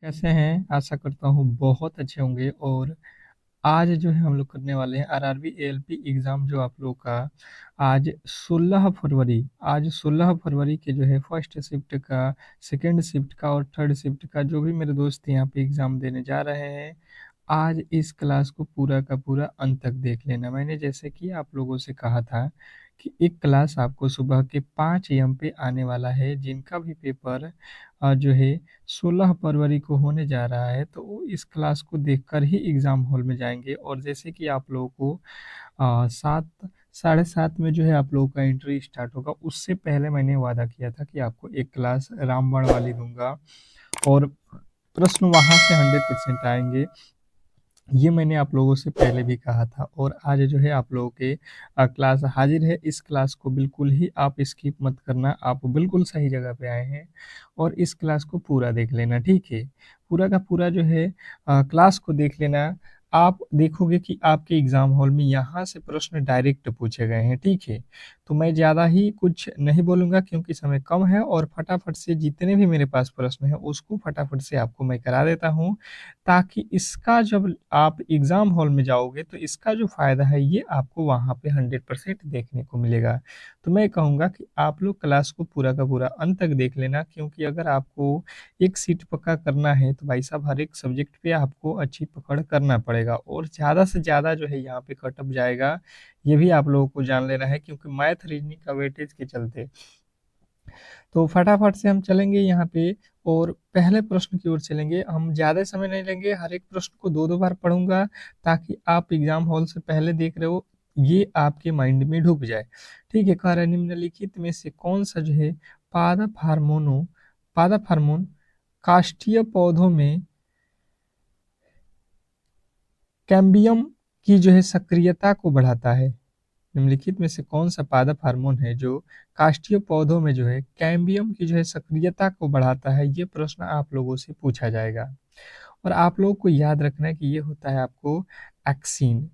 कैसे हैं? आशा करता हूँ बहुत अच्छे होंगे। और आज जो है हम लोग करने वाले हैं आरआरबी एएलपी एग्ज़ाम जो आप लोग का आज 16 फरवरी आज 16 फरवरी के जो है फर्स्ट शिफ्ट का, सेकंड शिफ्ट का और थर्ड शिफ्ट का जो भी मेरे दोस्त यहाँ पे एग्ज़ाम देने जा रहे हैं, आज इस क्लास को पूरा का पूरा अंत तक देख लेना। मैंने जैसे कि आप लोगों से कहा था कि एक क्लास आपको सुबह के 5 एम पे आने वाला है, जिनका भी पेपर जो है 16 फरवरी को होने जा रहा है, तो वो इस क्लास को देखकर ही एग्ज़ाम हॉल में जाएँगे। और जैसे कि आप लोगों को 7 साढ़े 7 में जो है आप लोगों का एंट्री स्टार्ट होगा, उससे पहले मैंने वादा किया था कि आपको एक क्लास रामबाण वाली दूँगा और प्रश्न वहाँ से 100% आएँगे। ये मैंने आप लोगों से पहले भी कहा था और आज जो है आप लोगों के क्लास हाजिर है। इस क्लास को बिल्कुल ही आप स्किप मत करना, आप बिल्कुल सही जगह पे आए हैं और इस क्लास को पूरा देख लेना, ठीक है? पूरा का पूरा जो है क्लास को देख लेना। आप देखोगे कि आपके एग्ज़ाम हॉल में यहाँ से प्रश्न डायरेक्ट पूछे गए हैं, ठीक है? तो मैं ज़्यादा ही कुछ नहीं बोलूँगा क्योंकि समय कम है और फटाफट से जितने भी मेरे पास प्रश्न हैं, उसको फटाफट से आपको मैं करा देता हूँ, ताकि इसका जब आप एग्ज़ाम हॉल में जाओगे तो इसका जो फ़ायदा है ये आपको वहाँ पे 100% देखने को मिलेगा। तो मैं कहूँगा कि आप लोग क्लास को पूरा का पूरा अंत तक देख लेना, क्योंकि अगर आपको एक सीट पक्का करना है तो भाई साहब हर एक सब्जेक्ट पे आपको अच्छी पकड़ करना पड़ेगा और ज़्यादा से ज़्यादा जो है यहाँ पे कट ऑफ जाएगा, ये भी आप लोगों को जान लेना है, क्योंकि मैथ रीज़निंग का वेटेज के चलते। तो फटाफट से हम चलेंगे यहाँ पे और पहले प्रश्न की ओर चलेंगे। हम ज़्यादा समय नहीं लेंगे, हर एक प्रश्न को 2-2 बार पढ़ूँगा ताकि आप एग्ज़ाम हॉल से पहले देख रहे हो, ये आपके माइंड में ढुक जाए। ठीक है, कह रहा है निम्नलिखित में से कौन-सा जो है पादप हार्मोन काष्ठीय पौधों में कैम्बियम की जो है सक्रियता को बढ़ाता है? निम्नलिखित में से कौन सा पादप हार्मोन है जो काष्ठीय पौधों में जो है कैम्बियम की जो है सक्रियता को बढ़ाता है? ये प्रश्न आप लोगों से पूछा जाएगा और आप लोगों को याद रखना है कि ये होता है आपको एक्सिन।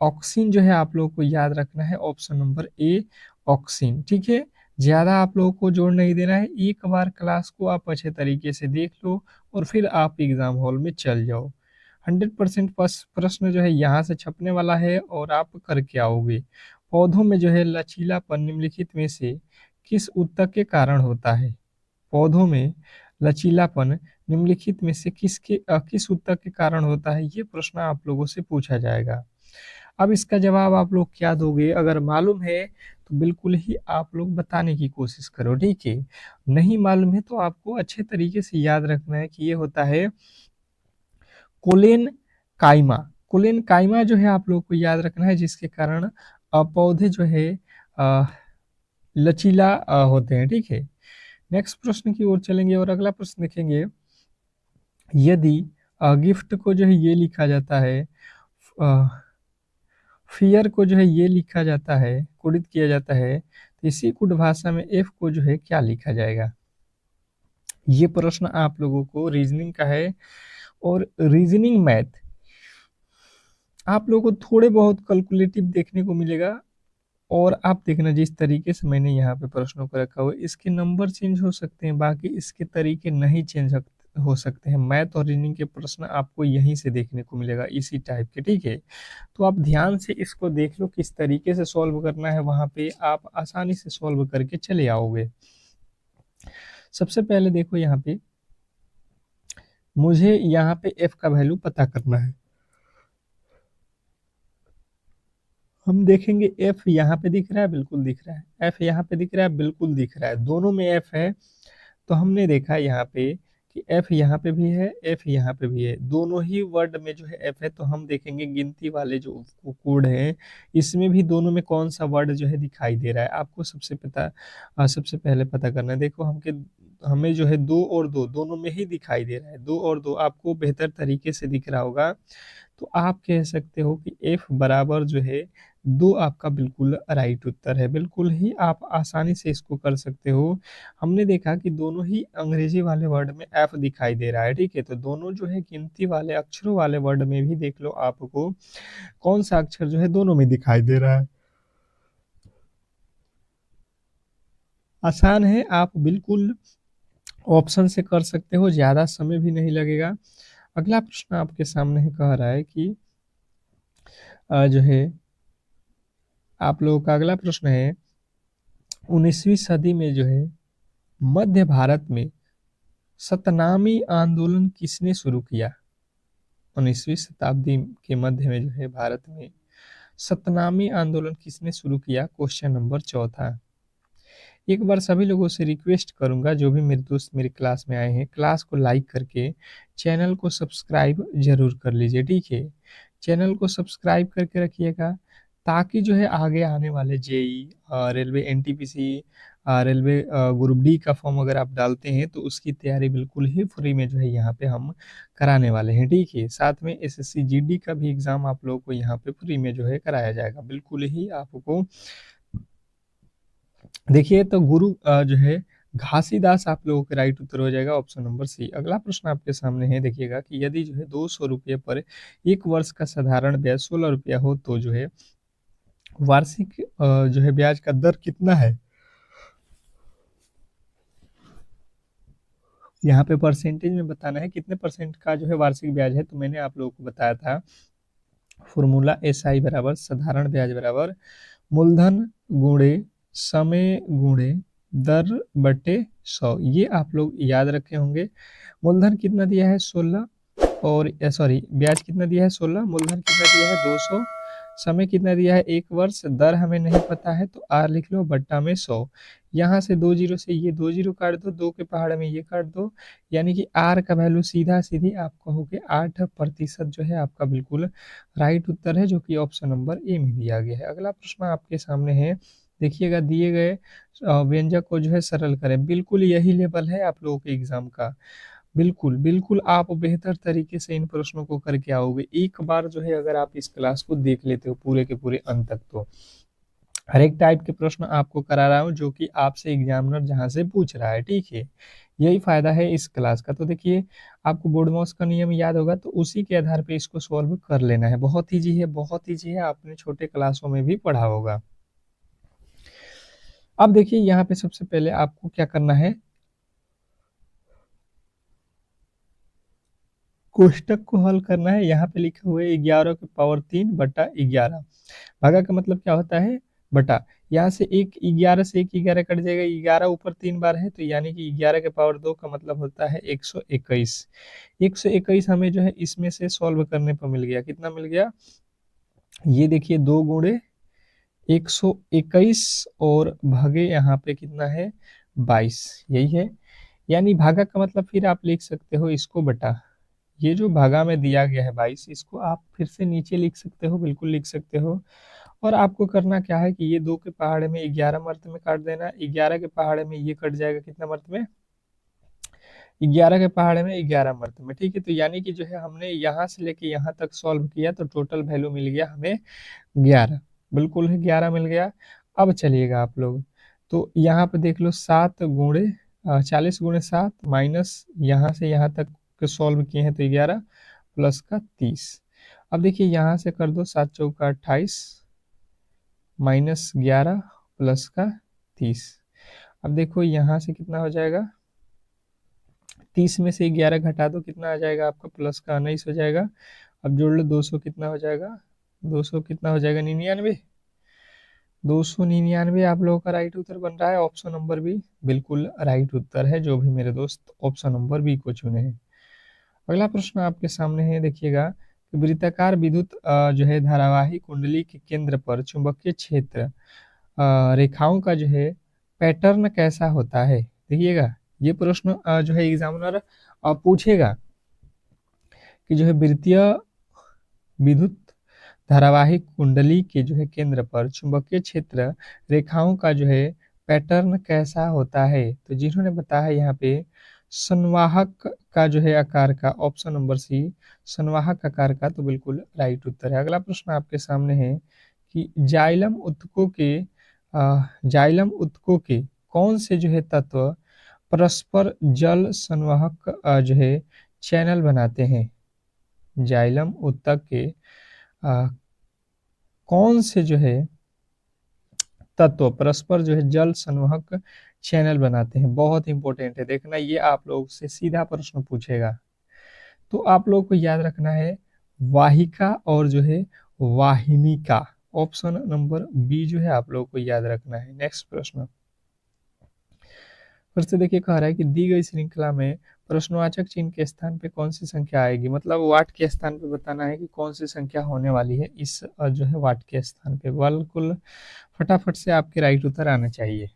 ऑक्सिन जो है आप लोगों को याद रखना है, ऑप्शन नंबर ए ऑक्सिन, ठीक है? ज़्यादा आप लोगों को जोर नहीं देना है, एक बार क्लास को आप अच्छे तरीके से देख लो और फिर आप एग्ज़ाम हॉल में चल जाओ। 100% प्रश्न जो है यहाँ से छपने वाला है और आप करके आओगे। पौधों में जो है लचीलापन निम्नलिखित में से किस ऊतक के कारण होता है? पौधों में लचीलापन निम्नलिखित में से किस ऊतक के कारण होता है? ये प्रश्न आप लोगों से पूछा जाएगा। अब इसका जवाब आप लोग क्या दोगे? अगर मालूम है तो बिल्कुल ही आप लोग बताने की कोशिश करो, ठीक है? नहीं मालूम है तो आपको अच्छे तरीके से याद रखना है कि ये होता है कोलेन काइमा। कोलेन काइमा जो है आप लोग को याद रखना है, जिसके कारण पौधे जो है अ, लचीला होते हैं, ठीक है? नेक्स्ट प्रश्न की ओर चलेंगे और अगला प्रश्न देखेंगे। यदि गिफ्ट को जो है ये लिखा जाता है, फियर को जो है ये लिखा जाता है, कोडित किया जाता है, तो इसी कुड भाषा में एफ को जो है क्या लिखा जाएगा? ये प्रश्न आप लोगों को रीजनिंग का है और रीजनिंग मैथ आप लोगों को थोड़े बहुत कैलकुलेटिव देखने को मिलेगा। और आप देखना जिस तरीके से मैंने यहाँ पे प्रश्नों को रखा हुआ है, इसके नंबर चेंज हो सकते हैं, बाकी इसके तरीके नहीं हो सकते हैं। मैथ और रीजनिंग के प्रश्न आपको यहीं से देखने को मिलेगा, इसी टाइप के, ठीक है? तो आप ध्यान से इसको देख लो किस तरीके से सॉल्व करना है, वहाँ पे आप आसानी से सॉल्व करके चले आओगे। सबसे पहले देखो यहाँ पे, मुझे यहाँ पे एफ का वैल्यू पता करना है। हम देखेंगे एफ यहाँ पे दिख रहा है, बिल्कुल दिख रहा है। एफ यहाँ पे दिख रहा है, बिल्कुल दिख रहा है। दोनों में एफ है। तो हमने देखा यहाँ पे कि एफ यहाँ पे भी है, एफ यहाँ पे भी है, दोनों ही वर्ड में जो है एफ है। तो हम देखेंगे गिनती वाले जो कोड है, इसमें भी दोनों में कौन सा वर्ड जो है दिखाई दे रहा है, आपको सबसे पहले पता करना है। देखो हमें जो है दो और दो दोनों में ही दिखाई दे रहा है, दो और दो आपको बेहतर तरीके से दिख रहा होगा। तो आप कह सकते हो कि एफ बराबर जो है दो आपका बिल्कुल राइट उत्तर है। बिल्कुल ही आप आसानी से इसको कर सकते हो। हमने देखा कि दोनों ही अंग्रेजी वाले वर्ड में एफ दिखाई दे रहा है, ठीक है? तो दोनों जो है गिनती वाले अक्षरों वाले वर्ड में भी देख लो आपको कौन सा अक्षर जो है दोनों में दिखाई दे रहा है। आसान है, आप बिल्कुल ऑप्शन से कर सकते हो, ज़्यादा समय भी नहीं लगेगा। अगला प्रश्न आपके सामने है, कह रहा है कि जो है आप लोगों का अगला प्रश्न है, 19वीं सदी में जो है मध्य भारत में सतनामी आंदोलन किसने शुरू किया? 19वीं शताब्दी के मध्य में जो है भारत में सतनामी आंदोलन किसने शुरू किया? क्वेश्चन नंबर चौथा। एक बार सभी लोगों से रिक्वेस्ट करूंगा, जो भी मेरे दोस्त मेरी क्लास में आए हैं, क्लास को लाइक करके चैनल को सब्सक्राइब जरूर कर लीजिए, ठीक है। चैनल को सब्सक्राइब करके रखिएगा, ताकि जो है आगे आने वाले JE, railway NTPC, railway group D का फॉर्म अगर आप डालते हैं तो उसकी तैयारी बिल्कुल ही फ्री में जो है यहाँ पे हम कराने वाले हैं, ठीक है। साथ में एसएससी जीडी का भी एग्जाम आप लोगों को यहाँ पे फ्री में जो है कराया जाएगा, बिल्कुल ही आपको। देखिए तो गुरु जो है घासीदास आप लोगों का राइट उत्तर हो जाएगा, ऑप्शन नंबर सी। अगला प्रश्न आपके सामने है, देखिएगा कि यदि जो है 200 रुपये पर एक वर्ष का साधारण ब्याज 16 रुपया हो तो जो है वार्षिक जो है ब्याज का दर कितना है? यहाँ पे परसेंटेज में बताना है कितने परसेंट का जो है वार्षिक ब्याज है। तो मैंने आप लोगों को बताया था फॉर्मूला SI बराबर साधारण ब्याज बराबर मूलधन गुणे समय गुणे दर बटे 100। ये आप लोग याद रखे होंगे। मूलधन कितना दिया है? 16, और सॉरी ब्याज कितना दिया है? 16, मूलधन कितना दिया है? 200, समय कितना दिया है? 1 वर्ष, दर हमें नहीं पता है तो आर लिख लो बट्टा में 100। यहाँ से 2 जीरो से ये 2 जीरो काट दो, 2 के पहाड़ में ये काट दो, यानी कि आर का वैल्यू सीधा सीधी आप कहोगे 8% जो है आपका बिल्कुल राइट उत्तर है, जो कि ऑप्शन नंबर ए में दिया गया है। अगला प्रश्न आपके सामने है, देखिएगा दिए गए व्यंजक को जो है सरल करें। बिल्कुल यही लेवल है आप लोगों के एग्जाम का, बिल्कुल बिल्कुल आप बेहतर तरीके से इन प्रश्नों को करके आओगे। एक बार जो है अगर आप इस क्लास को देख लेते हो पूरे के पूरे अंत तक, तो हर एक टाइप के प्रश्न आपको करा रहा हूँ जो कि आपसे एग्जामिनर जहाँ से पूछ रहा है, ठीक है। यही फायदा है इस क्लास का। तो देखिए आपको बोर्ड मॉस का नियम याद होगा, तो उसी के आधार पे इसको सॉल्व कर लेना है। बहुत ईजी है, बहुत ईजी है, आपने छोटे क्लासों में भी पढ़ा होगा। अब देखिए यहाँ पे सबसे पहले आपको क्या करना है, कोष्टक को हल करना है। यहाँ पे लिखे हुए 11 की पावर 3 बटा 11। भागा का मतलब क्या होता है? बटा। यहाँ से एक 11 से एक 11 कट जाएगा, 11 ऊपर 3 बार है, तो यानी कि 11 के पावर 2 का मतलब होता है 121। 121 हमें जो है इसमें से सॉल्व करने पर मिल गया, कितना मिल गया? ये देखिए 2 गुणे 121 और भागे यहाँ पे कितना है? 22, यही है। यानी भागा का मतलब फिर आप लिख सकते हो इसको बटा। ये जो भागा में दिया गया है 22, इसको आप फिर से नीचे लिख सकते हो, बिल्कुल लिख सकते हो। और आपको करना क्या है कि ये 2 के पहाड़े में 11 मर्त में काट देना, 11 के पहाड़े में ये कट जाएगा कितना मर्त में? 11 के पहाड़े में 11 मर्त में, ठीक है। तो यानी कि जो है हमने यहाँ से लेके यहाँ तक सॉल्व किया तो टोटल वैल्यू मिल गया हमें 11, बिल्कुल है 11 मिल गया। अब चलिएगा आप लोग, तो यहाँ पे देख लो 7 गुणे 40 गुणे 7 माइनस यहाँ से यहाँ तक के सॉल्व किए हैं तो 11 प्लस का 30। अब देखिए यहाँ से कर दो 7 चौका 28 माइनस 11 प्लस का 30। अब देखो यहाँ से कितना हो जाएगा, 30 में से 11 घटा दो, कितना आ जाएगा आपका? प्लस का 19 हो जाएगा। अब जोड़ लो 200, कितना हो जाएगा? 200 कितना हो जाएगा? 99। 299 आप लोगों का राइट उत्तर बन रहा है। ऑप्शन नंबर बी बिल्कुल राइट उत्तर है, जो भी मेरे दोस्त ऑप्शन नंबर बी को चुने हैं। अगला प्रश्न आपके सामने है, देखिएगा कि वृत्ताकार विद्युत जो है धारावाही कुंडली के केंद्र पर चुंबकीय क्षेत्र रेखाओं का जो है पैटर्न कैसा होता है? देखिएगा ये प्रश्न जो है एग्जामिनर पूछेगा कि जो है वृत्तीय विद्युत धारावाहिक कुंडली के जो है केंद्र पर चुंबकीय क्षेत्र रेखाओं का जो है पैटर्न कैसा होता है? तो जिन्होंने बताया यहाँ पे संवाहक का जो है आकार का, ऑप्शन नंबर सी संवाहक आकार का, तो बिल्कुल राइट उत्तर है। अगला प्रश्न आपके सामने है कि जाइलम उत्तकों के कौन से जो है तत्व परस्पर जल संवाहक जो है चैनल बनाते हैं? जाइलम उत्तक के कौन से जो है तत्व परस्पर जो है जल संवाहक चैनल बनाते हैं। बहुत इंपॉर्टेंट है, देखना ये आप लोग से सीधा प्रश्न पूछेगा। तो आप लोग को याद रखना है वाहिका और जो है वाहिनी का। ऑप्शन नंबर बी जो है आप लोग को याद रखना है। नेक्स्ट प्रश्न फिर से देखिए, कह रहा है कि दी गई श्रृंखला में प्रश्नवाचक चिन्ह के स्थान पे कौन सी संख्या आएगी। मतलब वाट के स्थान पे बताना है कि कौन सी संख्या होने वाली है इस जो है वाट के स्थान पे। बिल्कुल फटाफट से आपके राइट उत्तर आना चाहिए।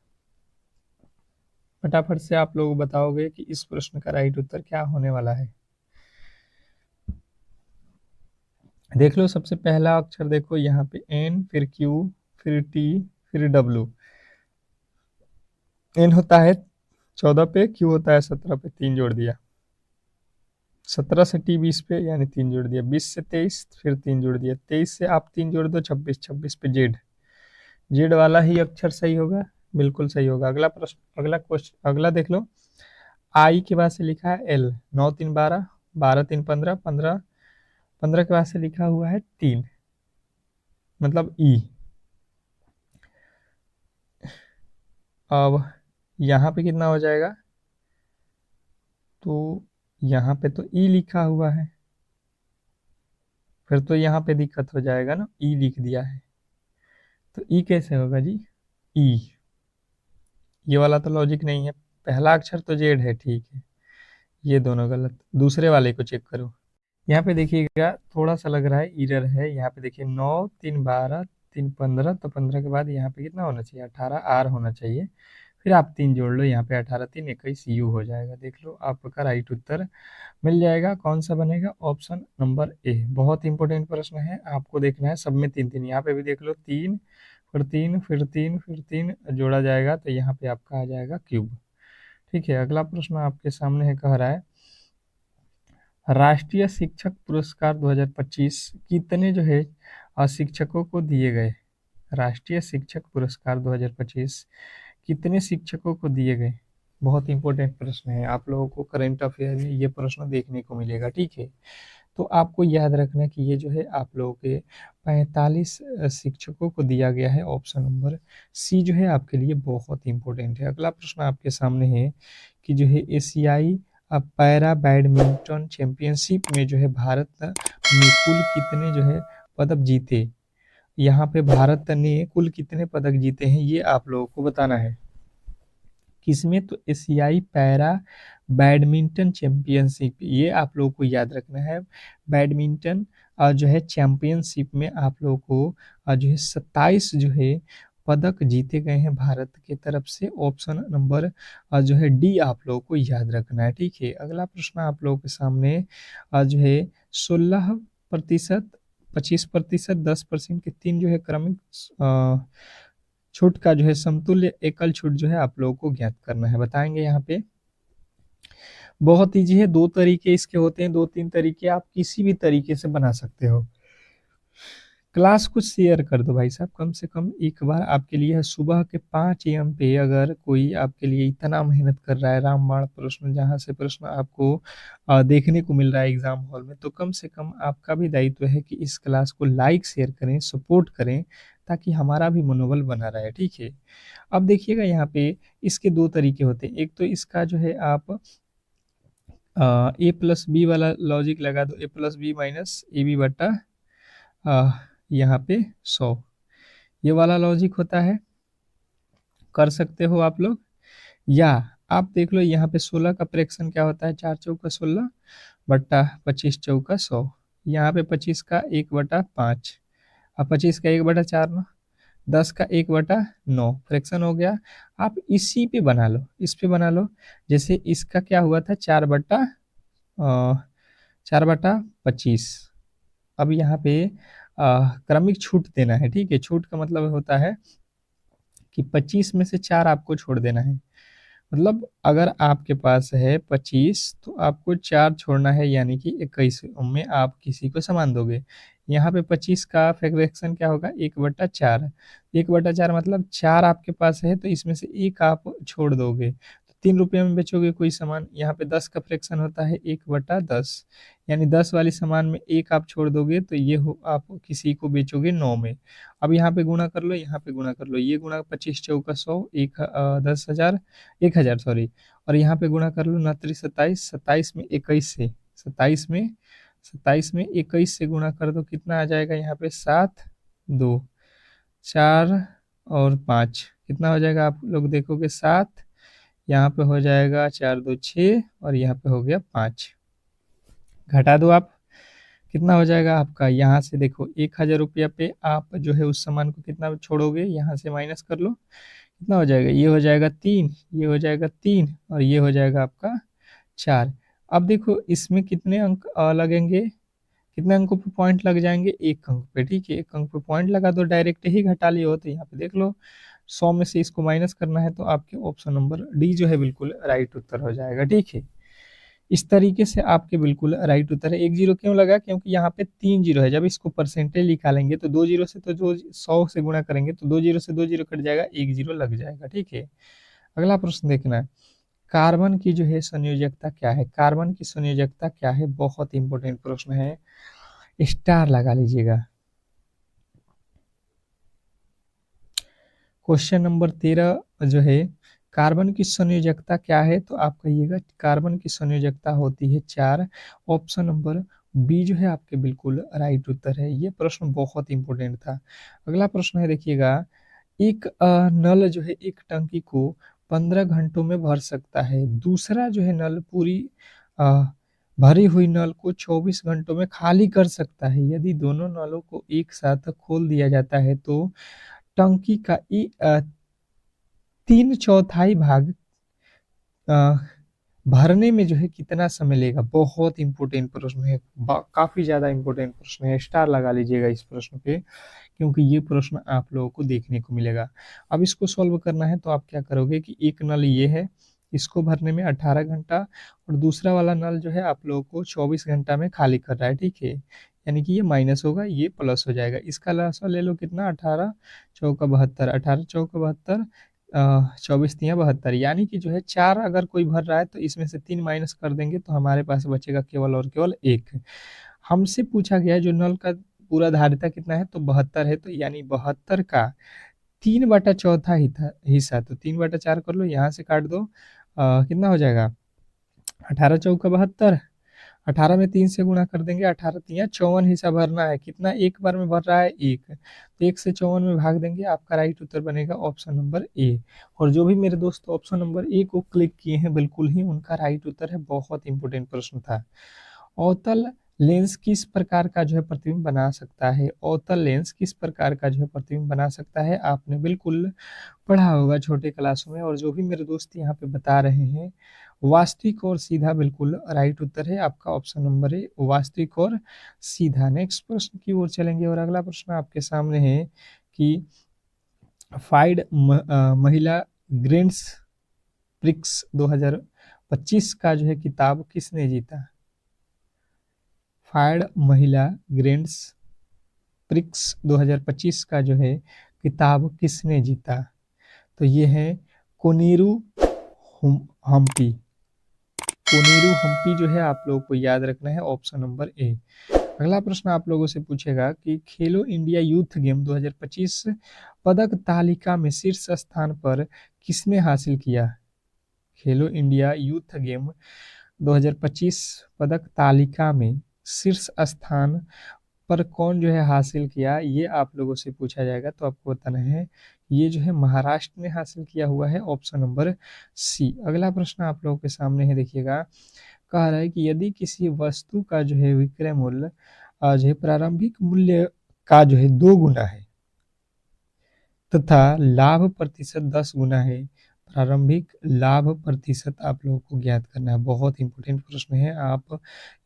फटाफट से आप लोग बताओगे कि इस प्रश्न का राइट उत्तर क्या होने वाला है। देख लो, सबसे पहला अक्षर देखो यहाँ पे एन, फिर क्यू, फिर टी, फिर डब्ल्यू। एन होता है 14 पे, क्यू होता है 17 पे, 3 जोड़ दिया। 17 से टी 20 पे यानी 3 जोड़ दिया। 20 से 23 फिर 3 जोड़ दिया। 23 से आप 3 जोड़ दो 26, 26 पे जेड। जेड वाला ही अक्षर सही होगा, बिल्कुल सही होगा। अगला प्रश्न, अगला क्वेश्चन, अगला देख लो। आई के बाद से लिखा है एल। 9 3 12, 12 3 15, 15 15 के बाद से लिखा हुआ है 3, मतलब ई। अब यहाँ पे कितना हो जाएगा, तो यहाँ पे तो ई लिखा हुआ है, फिर तो यहाँ पे दिक्कत हो जाएगा ना, ई लिख दिया है तो ई कैसे होगा जी। ई, ये वाला तो लॉजिक नहीं है। पहला अक्षर तो जेड है, ठीक है, ये दोनों गलत। दूसरे वाले को चेक करो। यहाँ पे देखिएगा थोड़ा सा लग रहा है इरर है। यहाँ पे देखिए 9 3 12 3 15, तो 15 के बाद यहाँ पे कितना होना चाहिए, 18 आर होना चाहिए। फिर आप 3 जोड़ लो, यहाँ पे 18 3 21 यू हो जाएगा। देख लो आपका राइट उत्तर मिल जाएगा। कौन सा बनेगा, ऑप्शन नंबर ए। बहुत इंपॉर्टेंट प्रश्न है, आपको देखना है सब में 3 3। यहाँ पे भी देख लो 3 फिर 3 फिर 3 फिर 3 जोड़ा जाएगा तो यहाँ पे आपका आ जाएगा क्यूब। ठीक है, अगला प्रश्न आपके सामने है, कह रहा है राष्ट्रीय शिक्षक पुरस्कार 2025 कितने जो है शिक्षकों को दिए गए। राष्ट्रीय शिक्षक पुरस्कार 2025 कितने शिक्षकों को दिए गए। बहुत इंपॉर्टेंट प्रश्न है, आप लोगों को करंट अफेयर में ये प्रश्न देखने को मिलेगा। ठीक है, तो आपको याद रखना कि ये जो है आप लोगों के 45 शिक्षकों को दिया गया है। ऑप्शन नंबर सी जो है आपके लिए बहुत इंपॉर्टेंट है। अगला प्रश्न आपके सामने है कि जो है एशियाई पैरा बैडमिंटन चैंपियनशिप में जो है भारत ने कुल कितने जो है पदक जीते। यहाँ पे भारत ने कुल कितने पदक जीते हैं ये आप लोगों को बताना है। किसमें, तो एशियाई पैरा बैडमिंटन चैंपियनशिप, ये आप लोगों को याद रखना है। बैडमिंटन जो है चैंपियनशिप में आप लोगों को जो है 27 जो है पदक जीते गए हैं भारत के तरफ से। ऑप्शन नंबर जो है डी आप लोगों को याद रखना है। ठीक है, अगला प्रश्न आप लोगों के सामने जो है 16%, 25%, 10% के 3 जो है क्रमिक छूट का जो है समतुल्य एकल छूट जो है आप लोगों को ज्ञात करना है। बताएंगे यहाँ पे, बहुत ईजी है। 2 तरीके इसके होते हैं, 2-3 तरीके, आप किसी भी तरीके से बना सकते हो। क्लास को शेयर कर दो भाई साहब, कम से कम एक बार आपके लिए सुबह के 5 AM पे अगर कोई आपके लिए इतना मेहनत कर रहा है, रामबाण प्रश्न जहाँ से प्रश्न आपको देखने को मिल रहा है एग्जाम हॉल में, तो कम से कम आपका भी दायित्व है कि इस क्लास को लाइक शेयर करें, सपोर्ट करें, ताकि हमारा भी मनोबल बना रहे। ठीक है, अब देखिएगा यहाँ पे इसके 2 तरीके होते हैं। एक तो इसका जो है आप ए प्लस बी वाला लॉजिक लगा दो, A plus B minus A B बटा यहाँ पे 100, ये वाला लॉजिक होता है, कर सकते हो आप लोग। या आप देख लो यहाँ पे 16 का फ्रैक्शन क्या होता है, 4 चौका 16 बट्टा 25 चौका 100। यहाँ पे 25 का 1/5, अब 25 का 1/4 ना, 10 का 1/9 फ्रैक्शन हो गया। आप इसी पे बना लो, इस पे बना लो। जैसे इसका क्या हुआ था, 4/25। अब यहाँ पे क्रमिक छूट देना है। ठीक है, छूट का मतलब होता है कि 25 में से 4 आपको छोड़ देना है। मतलब अगर आपके पास है 25 तो आपको 4 छोड़ना है, यानी कि 21 में आप किसी को सामान दोगे। यहाँ पे 25 का फ्रैक्शन क्या होगा, 1/4। 1/4 मतलब 4 आपके पास है तो इसमें से 1 आप छोड़ दोगे, तो ₹3 में बेचोगे कोई सामान, यहाँ पे 10 का फ्रैक्शन होता है 1/10, यानी 10 वाली सामान में 1 आप छोड़ दोगे तो ये हो आप किसी को बेचोगे 9 में। अब यहाँ पे गुणा कर लो, यहाँ पे गुणा कर लो, ये गुणा 25 चौका 100, 10,000, 1000 सॉरी, और यहाँ पे गुणा कर लो 29 27, 27 में 21 से, 27 में 21 से गुणा कर दो, कितना आ जाएगा यहाँ पे 7, 2, 4 और 5, कितना हो जाएगा आप लोग देखोगे 7, यहाँ पे हो जाएगा 4 2 6 और यहाँ पे हो गया 5, घटा दो आप, कितना हो जाएगा आपका, यहाँ से देखो 1000 रुपया पे आप जो है उस सामान को कितना छोड़ोगे, यहाँ से माइनस कर लो, कितना हो जाएगा, ये हो जाएगा 3, ये हो जाएगा 3 और ये हो जाएगा आपका 4। अब देखो इसमें कितने अंक लगेंगे, कितने अंकों पे पॉइंट लग जाएंगे, 1 अंक पे, ठीक है, 1 अंक पे पॉइंट लगा दो, डायरेक्ट ही घटा लियो, तो यहाँ पे देख लो 100 में से इसको माइनस करना है, तो आपके ऑप्शन नंबर डी जो है बिल्कुल राइट उत्तर हो जाएगा, ठीक है। इस तरीके से आपके बिल्कुल राइट उत्तर है। 1 जीरो क्यों लगा, क्योंकि यहाँ पे 3 जीरो है, जब इसको परसेंटेज निकालेंगे तो 2 जीरो से, तो जो 100 से गुणा करेंगे तो 2 जीरो से 2 जीरो कट जाएगा, 1 जीरो लग जाएगा, ठीक है। अगला प्रश्न देखना, कार्बन की जो है संयोजकता क्या है, कार्बन की संयोजकता क्या है, बहुत इंपॉर्टेंट प्रश्न है, स्टार लगा लीजिएगा। क्वेश्चन नंबर 13 जो है, कार्बन की संयोजकता क्या है, तो आप कहिएगा कार्बन की संयोजकता होती है 4, ऑप्शन नंबर बी जो है आपके बिल्कुल राइट उत्तर है। ये प्रश्न बहुत इंपॉर्टेंट था। अगला प्रश्न है देखिएगा, एक नल जो है एक टंकी को 15 घंटों में भर सकता है, दूसरा जो है नल पूरी अ, भरी हुई नल को 24 घंटों में खाली कर सकता है। यदि दोनों नलों को एक साथ खोल दिया जाता है तो टंकी का 3/4 भाग अ, भरने में जो है कितना समय लेगा, बहुत इंपॉर्टेंट प्रश्न है, काफी ज्यादा इंपॉर्टेंट प्रश्न है, स्टार लगा लीजिएगा इस प्रश्न पे, क्योंकि ये प्रश्न आप लोगों को देखने को मिलेगा। अब इसको सॉल्व करना है तो आप क्या करोगे कि एक नल ये है, इसको भरने में 18 घंटा, और दूसरा वाला नल जो है आप लोगों को 24 घंटा में खाली कर रहा है, ठीक है, यानी कि ये माइनस होगा, ये प्लस हो जाएगा, इसका लासा ले लो कितना, 18 चौका 72, 18 चौका 72, 24 तिया 72, यानी कि जो है 4 अगर कोई भर रहा है तो इसमें से 3 माइनस कर देंगे तो हमारे पास बचेगा केवल और केवल 1। हमसे पूछा गया है जो नल का पूरा धारिता कितना है, तो 72 है, तो यानी 72 का 3/4 हिस्सा, तो 3/4 कर लो, यहाँ से काट दो, कितना हो जाएगा, 18 चौका 72, 18 में 3 से गुणा कर देंगे, 18 तिया 54 हिस्सा भरना है, कितना एक बार में भर रहा है, 1, तो 1 से 54 में भाग देंगे, आपका राइट उत्तर बनेगा ऑप्शन नंबर ए। और जो भी मेरे दोस्त ऑप्शन नंबर ए को क्लिक किए हैं बिल्कुल ही उनका राइट उत्तर है, बहुत इंपॉर्टेंट प्रश्न था। अवतल लेंस किस प्रकार का जो है प्रतिबिंब बना सकता है, अवतल लेंस किस प्रकार का जो है प्रतिबिंब बना सकता है, आपने बिल्कुल पढ़ा होगा छोटे क्लासों में, और जो भी मेरे दोस्त यहाँ पे बता रहे हैं वास्तविक और सीधा बिल्कुल राइट उत्तर है आपका ऑप्शन नंबर है, वास्तविक और सीधा। नेक्स्ट प्रश्न की ओर चलेंगे, और अगला प्रश्न आपके सामने है कि महिला ग्रैंड्स प्रिक्स 2025 का जो है किताब किसने जीता, फाइड महिला ग्रैंड्स प्रिक्स 2025 का जो है किताब किसने जीता, तो ये है कोनेरू हम्पी, कोनेरू हम्पी जो है आप लोगों को याद रखना है, ऑप्शन नंबर ए। अगला प्रश्न आप लोगों से पूछेगा कि खेलो इंडिया यूथ गेम 2025 पदक तालिका में शीर्ष स्थान पर किसने हासिल किया, खेलो इंडिया यूथ गेम 2025 पदक तालिका में शीर्ष स्थान पर कौन जो है हासिल किया, ये आप लोगों से पूछा जाएगा, तो आपको बताना है ये जो है महाराष्ट्र ने हासिल किया हुआ है, ऑप्शन नंबर सी। अगला प्रश्न आप लोगों के सामने है देखिएगा, कह रहा है कि यदि किसी वस्तु का जो है विक्रय मूल्य जो है प्रारंभिक मूल्य का जो है 2 गुना है तथा लाभ प्रतिशत 10 गुना है, प्रारंभिक लाभ प्रतिशत आप लोगों को ज्ञात करना है, बहुत इंपॉर्टेंट प्रश्न है, आप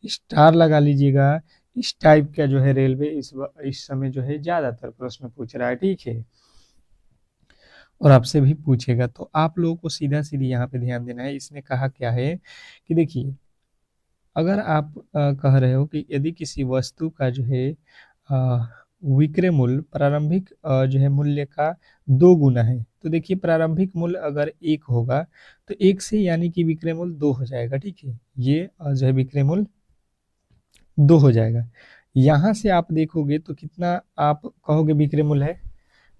स्टार लगा लीजिएगा। इस टाइप का जो है रेलवे इस समय जो है ज्यादातर प्रश्न पूछ रहा है, ठीक है, और आपसे भी पूछेगा, तो आप लोगों को सीधा सीधी यहाँ पे ध्यान देना है। इसने कहा क्या है कि देखिए, अगर आप कह रहे हो कि यदि किसी वस्तु का जो है विक्रय मूल्य प्रारंभिक जो है मूल्य का 2 गुना है। तो देखिए प्रारंभिक मूल्य अगर 1 होगा तो 1 से यानी कि विक्रय मूल्य 2 हो जाएगा, ठीक है। ये जो है विक्रय मूल्य 2 हो जाएगा। यहाँ से आप देखोगे तो कितना आप कहोगे विक्रय मूल्य है,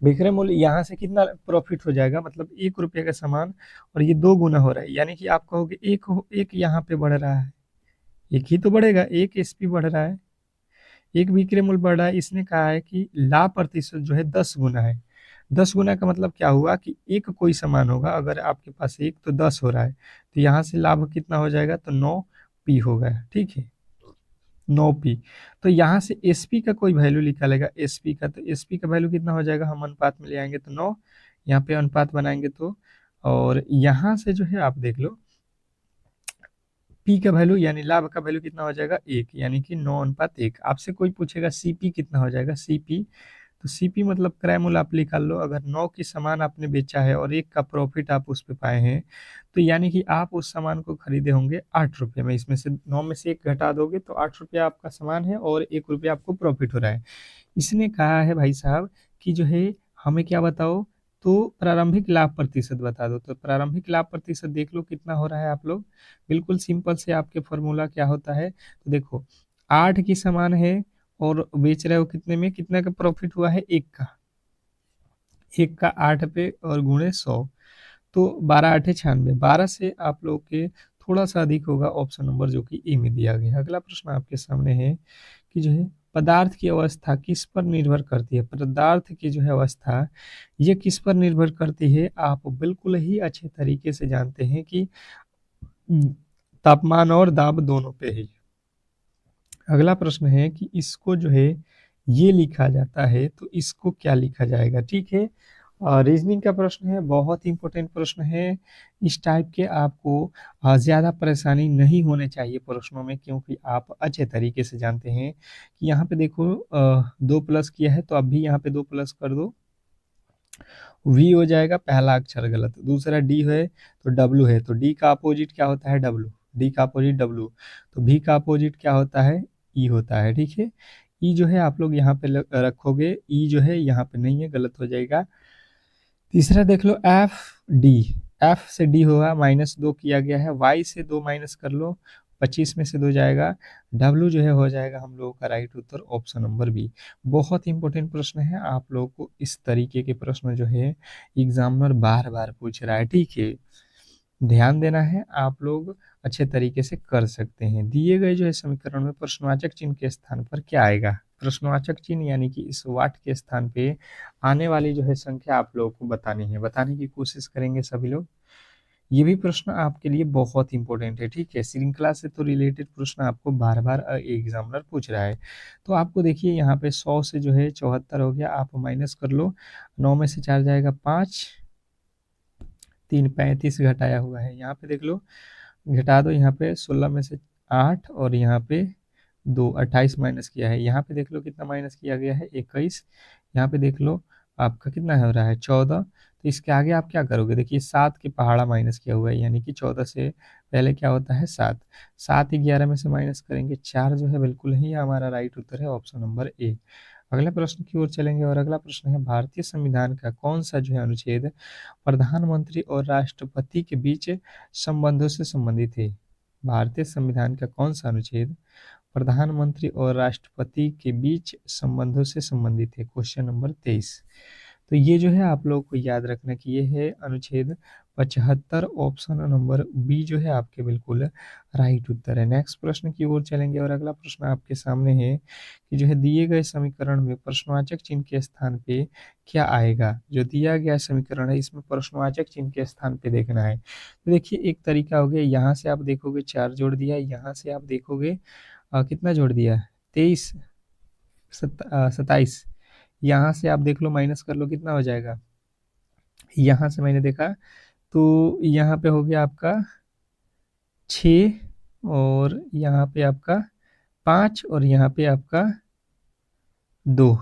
विक्रय मूल्य यहाँ से कितना प्रॉफिट हो जाएगा, मतलब 1 रुपये का सामान और ये 2 गुना हो रहा है, यानी कि आप कहोगे एक यहाँ पे बढ़ रहा है, एक ही तो बढ़ेगा, एक एसपी बढ़ रहा है, एक विक्रय मूल्य बढ़ रहा है। इसने कहा है कि लाभ प्रतिशत जो है 10 गुना है। 10 गुना का मतलब क्या हुआ कि एक कोई सामान होगा, अगर आपके पास एक तो 10 हो रहा है, तो यहाँ से लाभ कितना हो जाएगा, तो 9p होगा, ठीक है, 9p। तो यहाँ से एसपी का कोई वैल्यू निकालेगा, एसपी का, तो एसपी का वैल्यू कितना हो जाएगा, हम अनुपात में ले आएंगे तो 9, यहाँ पे अनुपात बनाएंगे तो, और यहाँ से जो है आप देख लो पी का वैल्यू यानी लाभ का वैल्यू कितना हो जाएगा, 1, यानी कि 9:1। आपसे कोई पूछेगा सीपी कितना हो जाएगा, सीपी, तो सीपी मतलब क्रय मूल्य आप निकाल लो। अगर 9 की सामान आपने बेचा है और 1 का प्रॉफिट आप उस पे पाए हैं, तो यानी कि आप उस सामान को खरीदे होंगे 8 रुपये में, इसमें से 9 में से 1 घटा दोगे तो 8 रुपया आपका सामान है और 1 रुपया आपको प्रॉफिट हो रहा है। इसने कहा है भाई साहब कि जो है हमें क्या बताओ, तो प्रारंभिक लाभ प्रतिशत बता दो। तो प्रारंभिक लाभ प्रतिशत देख लो कितना हो रहा है आप लोग, बिल्कुल सिंपल से आपके फॉर्मूला क्या होता है, तो देखो 8 की सामान है और बेच रहे हो कितने में, कितना का प्रॉफिट हुआ है, 1 का, 1 का 8 पे और गुणे 100, तो 12×8 = 96। 12 से आप लोग के थोड़ा सा अधिक होगा ऑप्शन नंबर जो कि ए में दिया गया है। अगला प्रश्न आपके सामने है कि जो है पदार्थ की अवस्था किस पर निर्भर करती है, पदार्थ की जो है अवस्था ये किस पर निर्भर करती है, आप बिल्कुल ही अच्छे तरीके से जानते हैं कि तापमान और दाब दोनों पे ही। अगला प्रश्न है कि इसको जो है ये लिखा जाता है तो इसको क्या लिखा जाएगा, ठीक है। रीजनिंग का प्रश्न है, बहुत इंपॉर्टेंट प्रश्न है। इस टाइप के आपको ज़्यादा परेशानी नहीं होने चाहिए प्रश्नों में, क्योंकि आप अच्छे तरीके से जानते हैं कि यहाँ पे देखो 2 प्लस किया है तो अब भी यहाँ पे 2 प्लस कर दो, वी हो जाएगा, पहला अक्षर गलत, दूसरा डी है तो डब्लू है, तो डी का अपोजिट क्या होता है, डब्लू, डी का अपोजिट डब्लू, तो भी का अपोजिट क्या होता है, ई होता है, ठीक है। ई जो है आप लोग यहाँ पे रखोगे, ई जो है यहाँ पे नहीं है, गलत हो जाएगा। तीसरा देख लो एफ डी, एफ से डी होगा, -2 किया गया है, वाई से 2 माइनस कर लो, 25 में से 2 जाएगा, डब्लू जो है हो जाएगा हम लोगों का राइट उत्तर ऑप्शन नंबर बी। बहुत इंपॉर्टेंट प्रश्न है, आप लोगों को इस तरीके के प्रश्न जो है एग्जामिनर बार बार पूछ रहा है, ठीक है, ध्यान देना है, आप लोग अच्छे तरीके से कर सकते हैं। दिए गए जो है समीकरण में प्रश्नवाचक चिन्ह के स्थान पर क्या आएगा, प्रश्नवाचक चिन्ह यानी कि इस वाट के स्थान पे आने वाली जो है संख्या आप लोगों को बतानी है, बताने की कोशिश करेंगे सभी लोग। ये भी प्रश्न आपके लिए बहुत इंपॉर्टेंट है, ठीक है, श्रृंखला से तो रिलेटेड प्रश्न आपको बार बार एग्जामिनर पूछ रहा है। तो आपको देखिए यहाँ पे 100 से जो है 74 हो गया, आप माइनस कर लो, 9 में से 4 जाएगा 5, 3 35 घटाया हुआ है, यहाँ पे देख लो घटा दो, यहाँ पे 16 में से 8 और यहाँ पे 2 28 माइनस किया है, यहाँ पे देख लो कितना माइनस किया गया है, 21, यहाँ पे देख लो आपका कितना हो रहा है 14। तो इसके आगे आप क्या करोगे, देखिए 7 के पहाड़ा माइनस किया हुआ है, यानी कि 14 से पहले क्या होता है 7, 7 11 में से माइनस करेंगे 4 जो है बिल्कुल ही हमारा राइट उत्तर है ऑप्शन नंबर ए। अगले प्रश्न की ओर चलेंगे और अगला प्रश्न है भारतीय संविधान का कौन सा जो है अनुच्छेद प्रधानमंत्री और राष्ट्रपति के बीच संबंधों से संबंधित है, भारतीय संविधान का कौन सा अनुच्छेद प्रधानमंत्री और राष्ट्रपति के बीच संबंधों से संबंधित है, क्वेश्चन नंबर 23। तो ये जो है आप लोगों को याद रखना कि ये है अनुच्छेद 75, ऑप्शन नंबर बी जो है आपके बिल्कुल राइट उत्तर है। नेक्स्ट प्रश्न की ओर चलेंगे और अगला प्रश्न आपके सामने है कि जो है दिए गए समीकरण में प्रश्नवाचक चिन्ह के स्थान पे क्या आएगा, जो दिया गया समीकरण है इसमें प्रश्नवाचक चिन्ह के स्थान पे देखना है। तो देखिए एक तरीका हो गया, यहाँ से आप देखोगे 4 जोड़ दिया, यहाँ से आप देखोगे कितना जोड़ दिया, 23 27, यहाँ से आप देख लो माइनस कर लो कितना हो जाएगा, यहाँ से मैंने देखा तो यहाँ पे हो गया आपका 6 और यहाँ पे आपका 5 और यहाँ पे आपका 2,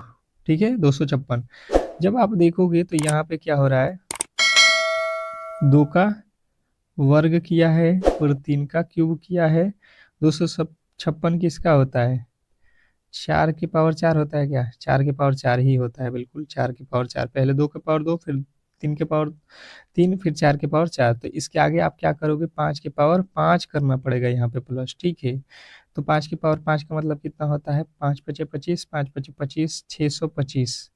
ठीक है 256। जब आप देखोगे तो यहाँ पे क्या हो रहा है, 2 का वर्ग किया है और 3 का क्यूब किया है, 256 किसका होता है, 4 की पावर 4 होता है क्या? 4 की पावर 4 ही होता है, बिल्कुल 4 की पावर 4, पहले 2 की पावर 2, फिर 3 की पावर 3, फिर 4 की पावर 4। तो इसके आगे आप क्या करोगे? 5 की पावर 5 करना पड़ेगा यहाँ पे प्लस, ठीक है। तो 5 की पावर 5 का मतलब कितना होता है? 5 पचे 25, 5 पचे 25, 625।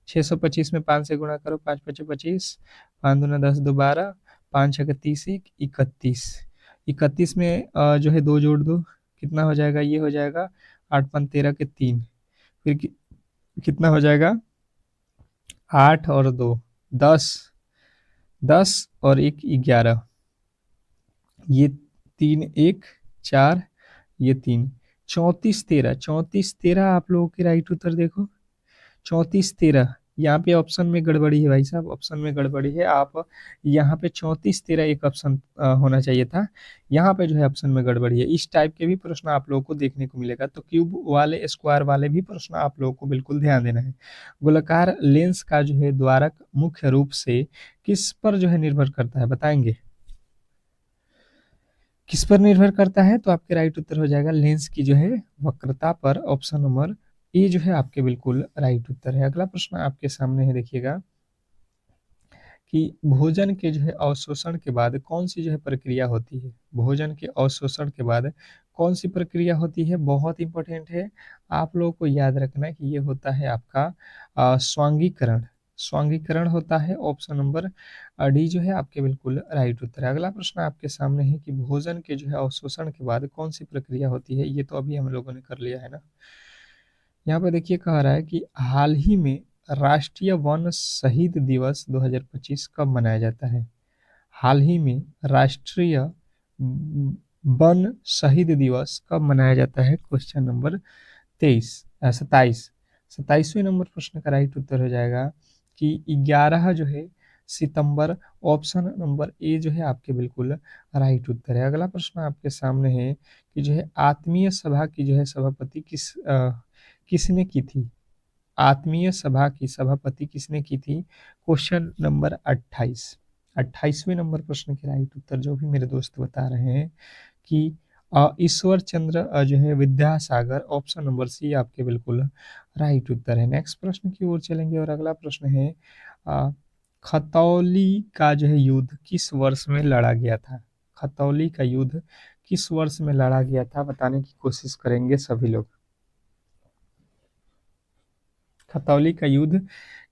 625 में 5 से गुणा करो, 5 पचे 25, 5 दूना 10, 2 12, 5 छः 30, 31। 31 में जो है 2 जोड़ दो, कितना हो जाएगा? ये हो जाएगा 8 5 13 के 3, फिर कितना हो जाएगा? 8 और 2 10, 10 और 1 11, ये 3 1 4, ये 3 34 13, 34 13 आप लोगों के राइट उत्तर देखो, 34 13। यहाँ पे ऑप्शन में गड़बड़ी है भाई साहब, ऑप्शन में गड़बड़ी है। आप यहाँ पे 34 13 एक ऑप्शन होना चाहिए था, यहाँ पे जो है ऑप्शन में गड़बड़ी है। इस टाइप के भी प्रश्न आप लोगों को देखने को मिलेगा, तो क्यूब वाले स्क्वायर वाले भी प्रश्न आप लोगों को बिल्कुल ध्यान देना है। गोलाकार लेंस का जो है द्वारक मुख्य रूप से किस पर जो है निर्भर करता है, बताएंगे? किस पर निर्भर करता है? तो आपके राइट उत्तर हो जाएगा लेंस की जो है वक्रता पर। ऑप्शन नंबर ए जो है आपके बिल्कुल राइट उत्तर है। अगला प्रश्न आपके सामने है, देखिएगा कि भोजन के जो है अवशोषण के बाद कौन सी जो है प्रक्रिया होती है? भोजन के अवशोषण के बाद कौन सी प्रक्रिया होती है? बहुत इंपॉर्टेंट है, आप लोगों को याद रखना है कि ये होता है आपका स्वांगीकरण। स्वांगीकरण होता है। ऑप्शन नंबर डी जो है आपके बिल्कुल राइट उत्तर है। अगला प्रश्न आपके सामने है कि भोजन के जो है अवशोषण के बाद कौन सी प्रक्रिया होती है? ये तो अभी हम लोगों ने कर लिया है ना। यहाँ पे देखिए कह रहा है कि हाल ही में राष्ट्रीय वन शहीद दिवस 2025 कब मनाया जाता है? हाल ही में राष्ट्रीय वन शहीद दिवस कब मनाया जाता है? Question number 27। 27वें नंबर प्रश्न का राइट उत्तर हो जाएगा कि 11 जो है सितंबर। ऑप्शन नंबर ए जो है आपके बिल्कुल राइट उत्तर है। अगला प्रश्न आपके सामने है कि जो है आत्मीय सभा की जो है सभापति किसने की थी? आत्मीय सभा की सभापति किसने की थी? Question number 28। 28वें नंबर प्रश्न के राइट उत्तर जो भी मेरे दोस्त बता रहे हैं कि ईश्वर चंद्र जो है विद्यासागर। ऑप्शन नंबर सी आपके बिल्कुल राइट उत्तर है। नेक्स्ट प्रश्न की ओर चलेंगे और अगला प्रश्न है खतौली का जो है युद्ध किस वर्ष में लड़ा गया था? खतौली का युद्ध किस वर्ष में लड़ा गया था, बताने की कोशिश करेंगे सभी लोग। खतौली का युद्ध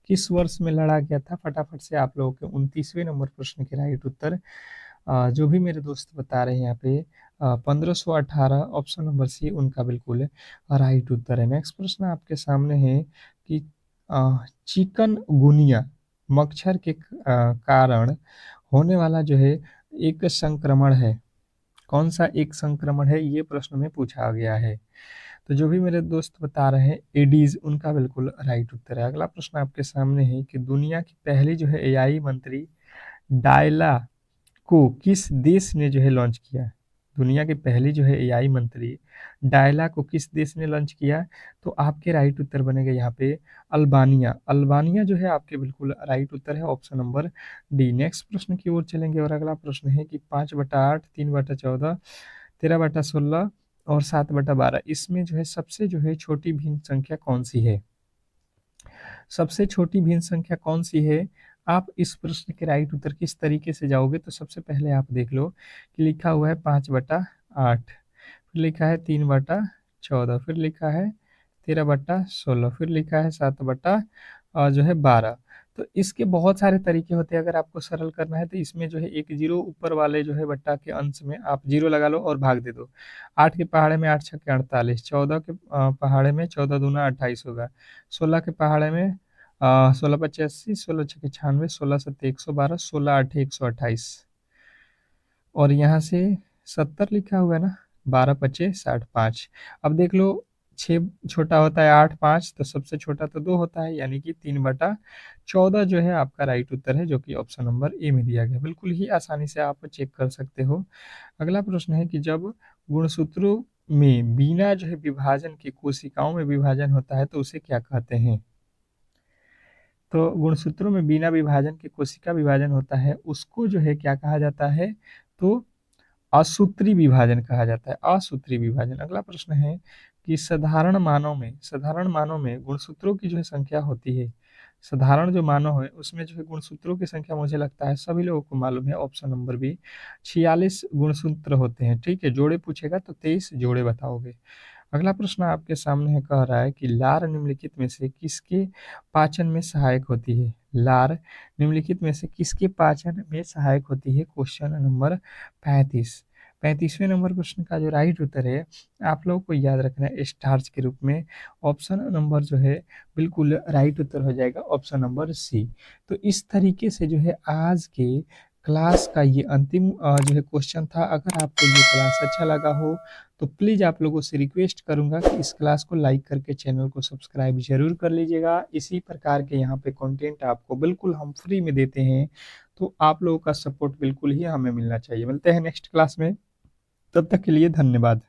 किस वर्ष में लड़ा गया था? फटाफट से आप लोगों के 29वें नंबर प्रश्न के राइट उत्तर जो भी मेरे दोस्त बता रहे हैं यहाँ पे 1518। ऑप्शन नंबर सी उनका बिल्कुल राइट उत्तर है। नेक्स्ट प्रश्न आपके सामने है कि चिकन गुनिया मच्छर के कारण होने वाला जो है एक संक्रमण है, कौन सा एक संक्रमण है? ये प्रश्न में पूछा गया है। तो जो भी मेरे दोस्त बता रहे हैं एडीज, उनका बिल्कुल राइट उत्तर है। अगला प्रश्न आपके सामने है कि दुनिया की पहली जो है एआई मंत्री डायला को किस देश ने जो है लॉन्च किया? दुनिया की पहली जो है एआई मंत्री डायला को किस देश ने लॉन्च किया? तो आपके राइट उत्तर बनेगा यहाँ पे अल्बानिया। अल्बानिया जो है आपके बिल्कुल राइट उत्तर है। Option number D. नेक्स्ट प्रश्न की ओर चलेंगे और अगला प्रश्न है कि 5/8, 3/14, 13/16 और 7/12 इसमें जो है सबसे जो है छोटी भिन्न संख्या कौन सी है? सबसे छोटी भिन्न संख्या कौन सी है? आप इस प्रश्न के राइट उत्तर किस तरीके से जाओगे? तो सबसे पहले आप देख लो कि लिखा हुआ है 5/8, फिर लिखा है 3/14, फिर लिखा है 13/16, फिर लिखा है 7 जो है 12। तो इसके बहुत सारे तरीके होते हैं। अगर आपको सरल करना है तो इसमें जो है एक जीरो ऊपर वाले जो है बट्टा के अंश में आप जीरो लगा लो और भाग दे दो। 8 के पहाड़े में 8 छक्के 48, 14 के पहाड़े में 14 दूना 28 होगा, 16 के पहाड़े में 16 × 85, 16 × 6 = 96, 16 × 7 = 112, 16 × 8 = 128 और यहाँ से 70 लिखा हुआ है ना, 12 × 5 = 60, 5। अब देख लो 6 छोटा होता है 8 5, तो सबसे छोटा तो 2 होता है, यानी कि 3/14 जो है आपका राइट उत्तर है, जो कि ऑप्शन नंबर ए में दिया गया। बिल्कुल ही आसानी से आप चेक कर सकते हो। अगला प्रश्न है कि जब गुणसूत्रों में बिना जो है विभाजन के कोशिकाओं में विभाजन होता है तो उसे क्या कहते हैं? तो गुणसूत्रों में बिना विभाजन के कोशिका विभाजन होता है, उसको जो है क्या कहा जाता है? तो असूत्री विभाजन कहा जाता है, असूत्री विभाजन। अगला प्रश्न है कि साधारण मानों में गुणसूत्रों की जो है संख्या होती है, साधारण जो मानव है उसमें जो है गुणसूत्रों की संख्या मुझे लगता है सभी लोगों को मालूम है, ऑप्शन नंबर बी 46 गुणसूत्र होते हैं। ठीक है, जोड़े पूछेगा तो 23 जोड़े बताओगे। अगला प्रश्न आपके सामने है, कह रहा है कि लार निम्नलिखित में से किसके पाचन में सहायक होती है, लार निम्नलिखित में से किसके पाचन में सहायक होती है, क्वेश्चन नंबर 35। 35वें नंबर प्रश्न का जो राइट उत्तर है आप लोगों को याद रखना है स्टार्च के रूप में, ऑप्शन नंबर जो है बिल्कुल राइट उत्तर हो जाएगा ऑप्शन नंबर सी। तो इस तरीके से जो है आज के क्लास का ये अंतिम जो है क्वेश्चन था। अगर आपको ये क्लास अच्छा लगा हो तो प्लीज़ आप लोगों से रिक्वेस्ट करूंगा कि इस क्लास को लाइक करके चैनल को सब्सक्राइब जरूर कर लीजिएगा। इसी प्रकार के यहाँ पे कंटेंट आपको बिल्कुल हम फ्री में देते हैं, तो आप लोगों का सपोर्ट बिल्कुल ही हमें मिलना चाहिए। मिलते हैं नेक्स्ट क्लास में, तब तक के लिए धन्यवाद।